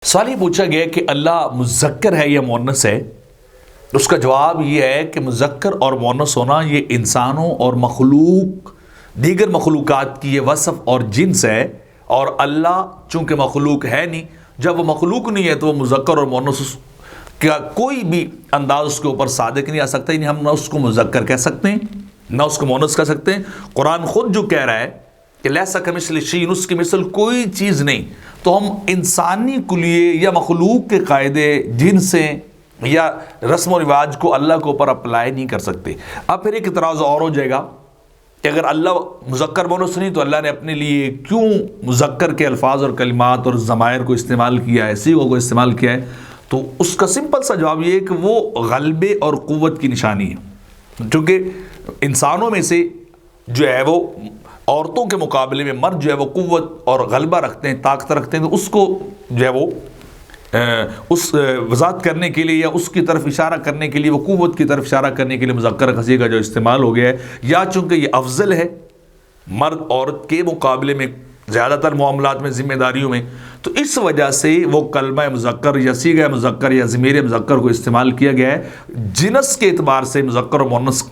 سوال یہ پوچھا گیا کہ اللہ مذکر ہے یا مؤنث ہے؟ اس کا جواب یہ ہے کہ مذکر اور مؤنث ہونا یہ انسانوں اور دیگر مخلوقات کی یہ وصف اور جنس ہے، اور اللہ چونکہ مخلوق ہے نہیں، جب وہ مخلوق نہیں ہے تو وہ مذکر اور مؤنث کا کوئی بھی انداز اس کے اوپر صادق نہیں آ سکتا، یعنی ہم نہ اس کو مذکر کہہ سکتے ہیں نہ اس کو مؤنث کہہ سکتے ہیں۔ قرآن خود جو کہہ رہا ہے کہ لیسا کمثلہ شیء، اس کی مثل کوئی چیز نہیں، تو ہم انسانی کلیے یا مخلوق کے قاعدے جنسیں یا رسم و رواج کو اللہ کے اوپر اپلائی نہیں کر سکتے۔ اب پھر ایک اعتراض اور ہو جائے گا کہ اگر اللہ مذکر مؤنث نہیں تو اللہ نے اپنے لیے کیوں مذکر کے الفاظ اور کلمات اور ضمائر کو استعمال کیا ہے، صیغوں کو استعمال کیا ہے؟ تو اس کا سمپل سا جواب یہ ہے کہ وہ غلبے اور قوت کی نشانی ہے، چونکہ انسانوں میں سے جو ہے وہ عورتوں کے مقابلے میں مرد جو ہے وہ قوت اور غلبہ رکھتے ہیں، طاقت رکھتے ہیں، تو اس کو جو ہے وہ اس وضاحت کرنے کے لیے یا اس کی طرف اشارہ کرنے کے لیے، وہ قوت کی طرف اشارہ کرنے کے لیے مذکر کا صیغہ جو استعمال ہو گیا ہے، یا چونکہ یہ افضل ہے مرد عورت کے مقابلے میں زیادہ تر معاملات میں، ذمہ داریوں میں، تو اس وجہ سے وہ کلمہ مذکر یا صیغہ مذکر یا ضمیر مذکر کو استعمال کیا گیا ہے۔ جنس کے اعتبار سے مذکر و مؤنث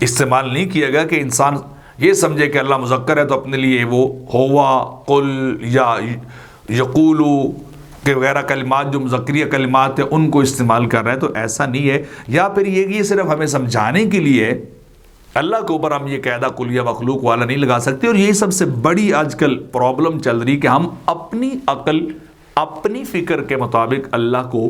استعمال نہیں کیا گیا کہ انسان یہ سمجھے کہ اللہ مذکر ہے تو اپنے لیے وہ ہوا، قل یا یقولو کے وغیرہ کلمات جو مذکریہ کلمات ہیں ان کو استعمال کر رہا ہے، تو ایسا نہیں ہے۔ یا پھر یہ صرف ہمیں سمجھانے کے لیے اللہ کے اوپر ہم یہ قاعدہ کلیہ مخلوق والا نہیں لگا سکتے، اور یہی سب سے بڑی آج کل پرابلم چل رہی کہ ہم اپنی عقل اپنی فکر کے مطابق اللہ کو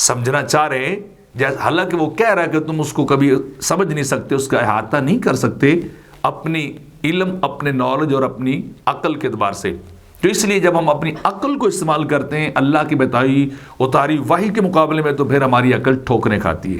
سمجھنا چاہ رہے ہیں، حالانکہ وہ کہہ رہا ہے کہ تم اس کو کبھی سمجھ نہیں سکتے، اس کا احاطہ نہیں کر سکتے اپنی علم، اپنے نالج اور اپنی عقل کے اعتبار سے۔ تو اس لیے جب ہم اپنی عقل کو استعمال کرتے ہیں اللہ کی بتائی اتاری وحی کے مقابلے میں، تو پھر ہماری عقل ٹھوکریں کھاتی ہے۔